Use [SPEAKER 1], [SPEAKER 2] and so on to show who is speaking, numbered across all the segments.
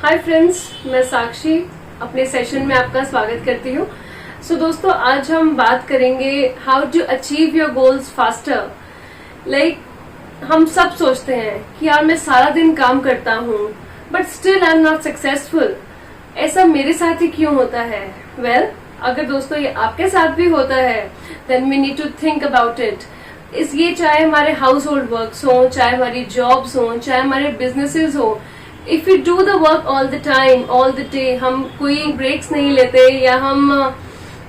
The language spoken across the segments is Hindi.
[SPEAKER 1] हाय फ्रेंड्स, मैं साक्षी अपने सेशन में आपका स्वागत करती हूँ। दोस्तों, आज हम बात करेंगे how to achieve your goals faster. हम सब सोचते हैं कि यार मैं सारा दिन काम करता हूँ but still I am not successful. ऐसा मेरे साथ ही क्यों होता है? अगर दोस्तों ये आपके साथ भी होता है then we need to think about it. ये चाहे हमारे हाउस होल्ड वर्क्स हो, चाहे हमारी जॉब्स हो, चाहे हमारे बिजनेसेस हो, if you do the work all the time all the day, हम कोई ब्रेक्स नहीं लेते या हम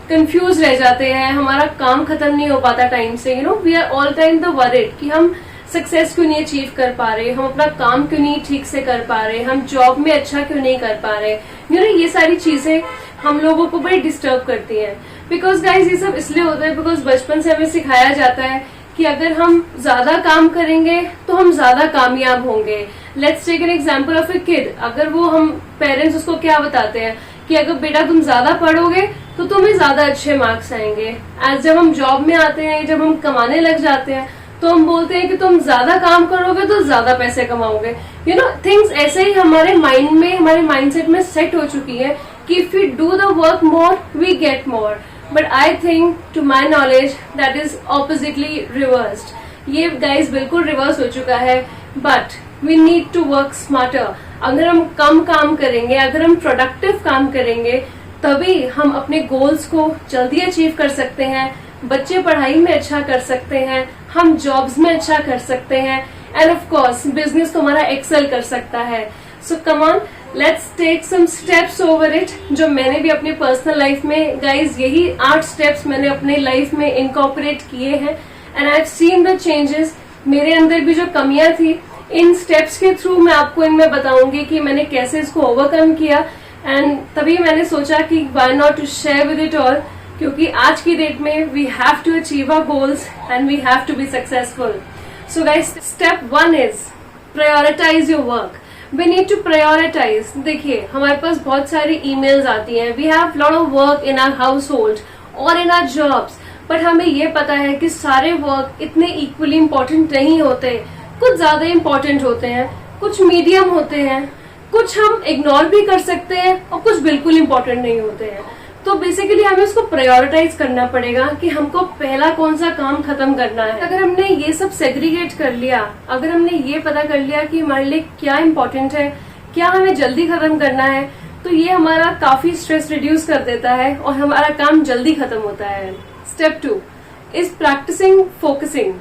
[SPEAKER 1] कंफ्यूज रह जाते हैं, हमारा काम खत्म नहीं हो पाता टाइम से, we are all time the worried कि हम सक्सेस क्यों नहीं अचीव कर पा रहे, हम अपना काम क्यों नहीं ठीक से कर पा रहे, हम जॉब में अच्छा क्यों नहीं कर पा रहे। ये सारी चीजें हम लोगों को बड़ी डिस्टर्ब करती हैं। बिकॉज गाइज ये सब इसलिए होता है बिकॉज बचपन से हमें सिखाया जाता है कि अगर हम ज्यादा काम करेंगे तो हम ज्यादा कामयाब होंगे। Let's take an example of a kid. अगर वो हम पेरेंट्स उसको क्या बताते हैं कि अगर बेटा तुम ज्यादा पढ़ोगे तो तुम्हें ज्यादा अच्छे मार्क्स आएंगे। एज जब हम जॉब में आते हैं, जब हम कमाने लग जाते हैं तो हम बोलते हैं कि तुम ज्यादा काम करोगे तो ज्यादा पैसे कमाओगे। थिंग्स ऐसे ही हमारे माइंड में, हमारे माइंडसेट में सेट हो चुकी है कि if we do the work more we get more. But I think to my knowledge that is oppositely reversed. ये गाइज बिल्कुल रिवर्स हो चुका है। But we need to work smarter. अगर हम कम काम करेंगे, अगर हम प्रोडक्टिव काम करेंगे, तभी हम अपने गोल्स को जल्दी अचीव कर सकते हैं। बच्चे पढ़ाई में अच्छा कर सकते हैं, हम जॉब्स में अच्छा कर सकते हैं, एंड ऑफ कोर्स बिजनेस तुम्हारा एक्सेल कर सकता है। So come on, let's take some steps over it, जो मैंने भी अपनी पर्सनल लाइफ में, गाइज यही 8 स्टेप्स मैंने अपने लाइफ में इनकॉर्पोरेट किए हैं and I have seen the changes. मेरे अंदर भी जो कमियां थी, इन स्टेप्स के थ्रू मैं आपको इनमें बताऊंगी कि मैंने कैसे इसको ओवरकम किया। एंड तभी मैंने सोचा कि why not to share with it all, क्योंकि आज की डेट में we have to achieve our goals and we have to be successful. So guys, step 1 is prioritise your work. We need to prioritise. देखिए, हमारे पास बहुत सारी ईमेल्स आती हैं, we have lot of work in our household और इन आवर जॉब्स, बट हमें ये पता है कि सारे वर्क इतने इक्वली इम्पोर्टेंट नहीं होते। कुछ ज्यादा इम्पोर्टेंट होते हैं, कुछ मीडियम होते हैं, कुछ हम इग्नोर भी कर सकते हैं और कुछ बिल्कुल इम्पोर्टेंट नहीं होते हैं। तो बेसिकली हमें इसको प्रायोरिटाइज करना पड़ेगा कि हमको पहला कौन सा काम खत्म करना है। अगर हमने ये सब सेग्रीगेट कर लिया, अगर हमने ये पता कर लिया कि हमारे लिए क्या इम्पोर्टेंट है, क्या हमें जल्दी खत्म करना है, तो ये हमारा काफी स्ट्रेस रिड्यूस कर देता है और हमारा काम जल्दी खत्म होता है। Step 2 is practising focusing.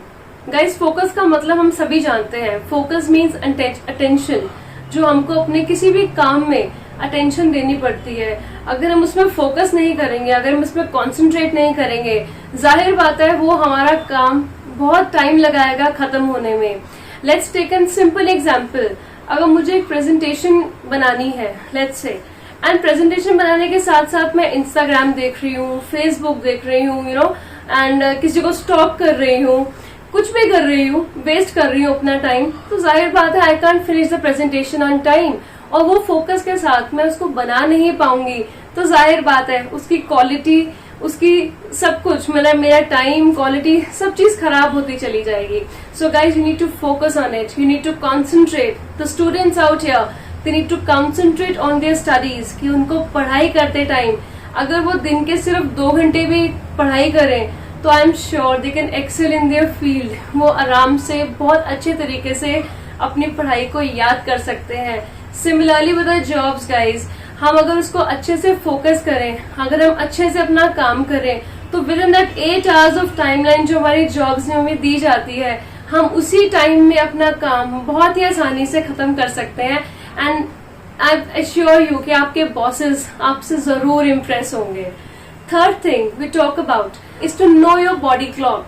[SPEAKER 1] Guys, focus का मतलब हम सभी जानते हैं। फोकस मीन्स अटेंशन, जो हमको अपने किसी भी काम में अटेंशन देनी पड़ती है। अगर हम उसमें फोकस नहीं करेंगे, अगर हम उसमें कॉन्सेंट्रेट नहीं करेंगे, जाहिर बात है वो हमारा काम बहुत टाइम लगाएगा खत्म होने में। Let's take an simple example. अगर मुझे एक प्रेजेंटेशन बनानी है, लेट्स से, एंड प्रेजेंटेशन बनाने के साथ साथ मैं इंस्टाग्राम देख रही हूँ, फेसबुक देख रही हूँ, एंड किसी को स्टॉक कर रही हूँ, कुछ भी कर रही हूँ, वेस्ट कर रही हूँ अपना टाइम, तो जाहिर बात है I can't finish the presentation on time. और वो फोकस के साथ मैं उसको बना नहीं पाऊंगी, तो जाहिर बात है उसकी क्वालिटी, उसकी सब कुछ, मतलब मेरा टाइम, क्वालिटी, सब चीज खराब होती चली जाएगी। So guys, you need to focus on it, you need to concentrate. The students out here, they need to concentrate on their studies, कि उनको पढ़ाई करते टाइम अगर वो दिन के सिर्फ 2 घंटे भी पढ़ाई करें तो I am sure they can excel in their field. वो आराम से बहुत अच्छे तरीके से अपनी पढ़ाई को याद कर सकते हैं। Similarly with the jobs guys, हम अगर उसको अच्छे से फोकस करें, अगर हम अच्छे से अपना काम करें, तो with in that 8 hours of timeline जो हमारी जॉब्स में हमें दी जाती है, हम उसी टाइम में अपना काम बहुत ही आसानी से खत्म कर सकते हैं। एंड आई एश्योर यू कि आपके बॉसेस आपसे जरूर इम्प्रेस होंगे। Third thing we talk about is to know your body clock.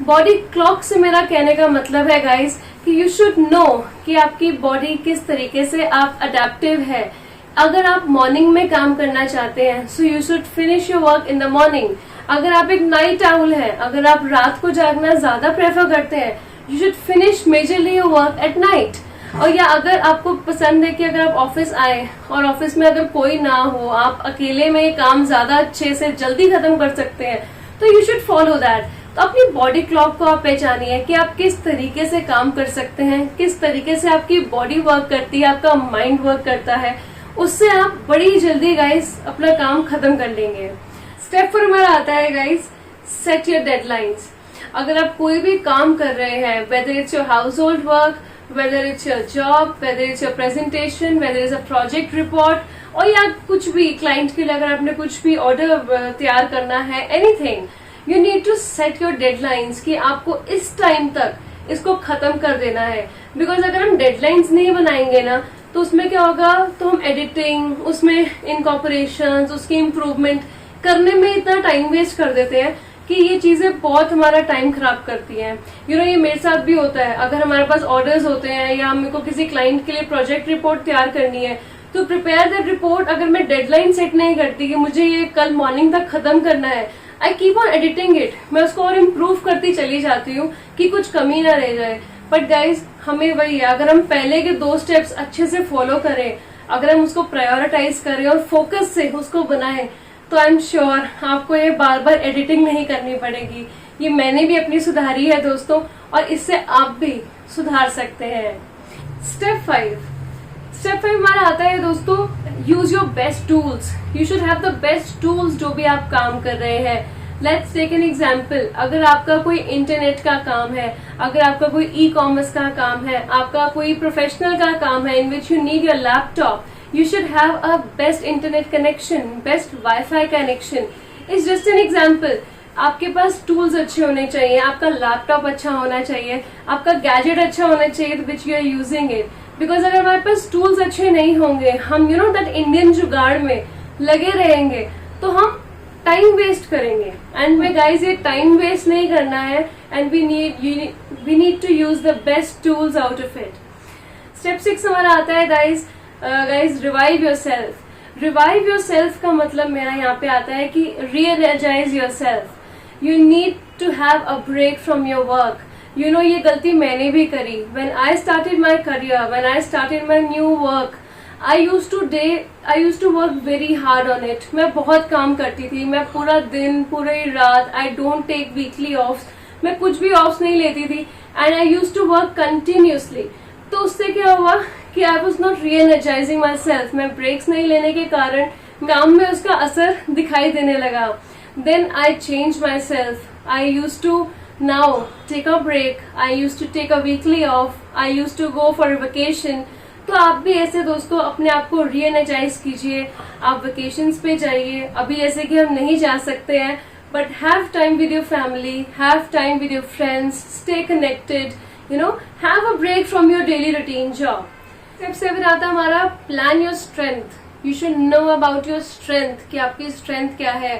[SPEAKER 1] Body clock से मेरा कहने का मतलब है गाइज कि यू शुड नो कि आपकी बॉडी किस तरीके से आप अडेप्टिव है। अगर आप मॉर्निंग में काम करना चाहते हैं, so you should finish your work in the morning. अगर आप एक नाइट आउल है, अगर आप रात को जागना ज्यादा प्रेफर करते हैं, you should finish majorly your work at night. और या अगर आपको पसंद है कि अगर आप ऑफिस आए और ऑफिस में अगर कोई ना हो, आप अकेले में काम ज्यादा अच्छे से जल्दी खत्म कर सकते हैं, तो यू शुड फॉलो दैट। तो अपनी बॉडी क्लॉक को आप पहचानिए कि आप किस तरीके से काम कर सकते हैं, किस तरीके से आपकी बॉडी वर्क करती है, आपका माइंड वर्क करता है, उससे आप बड़ी जल्दी गाइस अपना काम खत्म कर लेंगे। स्टेप 4 हमारा आता है गाइस, सेट योर डेडलाइंस। अगर आप कोई भी काम कर रहे हैं, whether it's your household work, whether it's your job, whether it's your presentation, whether is a project report, और या कुछ भी क्लाइंट के लिए अगर आपने कुछ भी ऑर्डर तैयार करना है, anything, you need to set your deadlines कि आपको इस टाइम तक इसको खत्म कर देना है। बिकॉज अगर हम डेडलाइंस नहीं बनाएंगे ना, तो उसमें क्या होगा, तो हम एडिटिंग, उसमें इनकॉर्पोरेशन, उसकी इम्प्रूवमेंट करने में इतना टाइम वेस्ट कर देते हैं कि ये चीजें बहुत हमारा टाइम खराब करती हैं। ये मेरे साथ भी होता है। अगर हमारे पास ऑर्डर्स होते हैं या मेरे को किसी क्लाइंट के लिए प्रोजेक्ट रिपोर्ट तैयार करनी है, तो प्रिपेयर दैट रिपोर्ट अगर मैं डेडलाइन सेट नहीं करती कि मुझे ये कल मॉर्निंग तक खत्म करना है, I keep on editing it, मैं उसको और इम्प्रूव करती चली जाती हूँ कि कुछ कमी ना रह जाए। बट गाइज हमें वही है, अगर हम पहले के 2 स्टेप्स अच्छे से फॉलो करें, अगर हम उसको प्रायोरिटाइज करें और फोकस से उसको बनाएं, तो आई एम श्योर आपको ये बार बार एडिटिंग नहीं करनी पड़ेगी। ये मैंने भी अपनी सुधारी है दोस्तों, और इससे आप भी सुधार सकते हैं। स्टेप 5 हमारा आता है दोस्तों, use your best tools. You should have the best tools जो भी आप काम कर रहे हैं। लेट्स टेक एन एग्जाम्पल, अगर आपका कोई इंटरनेट का काम है, अगर आपका कोई ई कॉमर्स का काम है, आपका कोई प्रोफेशनल का काम है in which you need your laptop, you should have a best internet connection, best Wi-Fi connection. It's just an example. आपके पास टूल्स अच्छे होने चाहिए, आपका लैपटॉप अच्छा होना चाहिए, आपका गैजेट अच्छा होना चाहिए which you are using it. Because अगर हमारे पास टूल्स अच्छे नहीं होंगे, हम दैट इंडियन जुगाड़ में लगे रहेंगे, तो हम टाइम वेस्ट करेंगे। एंड में गाइज ये टाइम वेस्ट नहीं करना है, and we need to use the best tools out of it. Step 6 हमारा आता है guys revive yourself. Revive yourself का मतलब मेरा यहाँ पे आता है कि reenergize yourself. You need to have a break from your work. ये गलती मैंने भी करी। When I started my career, when I started my new work, I use to work very hard on it. मैं बहुत काम करती थी, मैं पूरा दिन पूरी रात, I don't take weekly off, मैं कुछ भी ऑफ नहीं लेती थी, and I use to work continuously. तो उससे क्या हुआ कि I was not reenergising myself. मैं ब्रेक्स नहीं लेने के कारण काम में उसका असर दिखाई देने लगा। Then I change myself. I use to now take a break, I use to take a weekly off, I use to go for vacation. तो आप भी ऐसे दोस्तों अपने आप को री एनर्जाइज कीजिए, आप वेकेशंस पे जाइए। अभी ऐसे कि हम नहीं जा सकते हैं, but have time with your family, have time with your friends, stay connected, have a break from your daily routine job. Step 7 आता है हमारा, plan your strength. You should know about your strength, कि आपकी strength क्या है।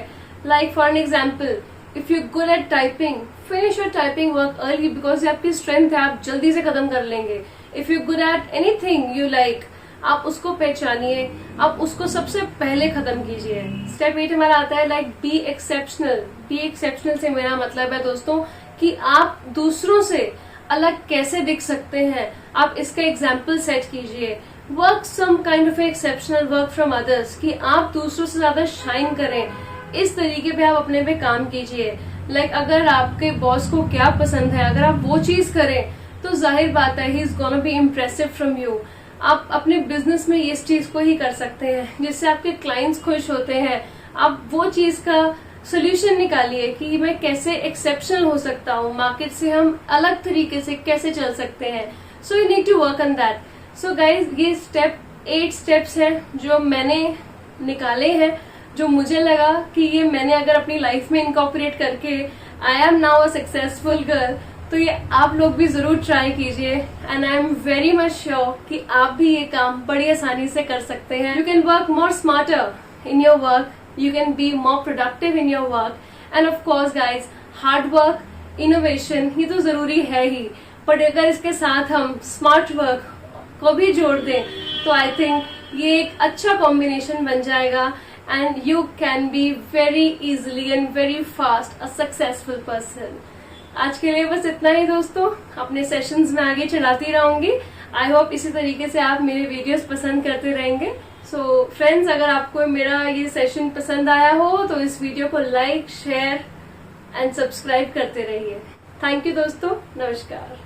[SPEAKER 1] Like for an example, if you're good at typing, finish your typing work early because ये आपकी strength है, आप जल्दी से खत्म कर लेंगे। If you're good at anything you like, आप उसको पहचानिए, आप उसको सबसे पहले खत्म कीजिए। Step 8 हमारा आता है like be exceptional. Be exceptional से मेरा मतलब है दोस्तों कि आप दूसरों से अलग कैसे दिख सकते हैं, आप इसका एग्जाम्पल सेट कीजिए। Work some kind of exceptional work from others, कि आप दूसरों से ज्यादा शाइन करें, इस तरीके पे आप अपने पे काम कीजिए। लाइक अगर आपके बॉस को क्या पसंद है, अगर आप वो चीज करें, तो जाहिर बात है he is gonna be impressive from you. आप अपने बिजनेस में इस चीज को ही कर सकते हैं जिससे आपके क्लाइंट्स खुश होते हैं। आप वो चीज का सोल्यूशन निकालिए कि मैं कैसे एक्सेप्शनल हो सकता हूँ, मार्केट से हम अलग तरीके से कैसे चल सकते हैं। So you need to work on that. So guys ये 8 स्टेप्स हैं जो मैंने निकाले हैं, जो मुझे लगा कि ये मैंने अगर अपनी लाइफ में इनकॉर्पोरेट करके I am now a successful girl, तो ये आप लोग भी जरूर ट्राई कीजिए। And I am very much sure कि आप भी ये काम बड़ी आसानी से कर सकते हैं। You can work more smarter in your work, you can be more productive in your work, and of course guys, hard work, innovation ये तो जरूरी है ही, but अगर इसके साथ हम smart work को भी जोड़ दें, तो I think ये एक अच्छा combination बन जाएगा, and you can be very easily and very fast a successful person. आज के लिए बस इतना ही दोस्तों, अपने सेशंस में आगे चलाती रहूंगी। आई होप इसी तरीके से आप मेरे वीडियोस पसंद करते रहेंगे। सो फ्रेंड्स, अगर आपको मेरा ये सेशन पसंद आया हो तो इस वीडियो को लाइक, शेयर एंड सब्सक्राइब करते रहिए। थैंक यू दोस्तों, नमस्कार।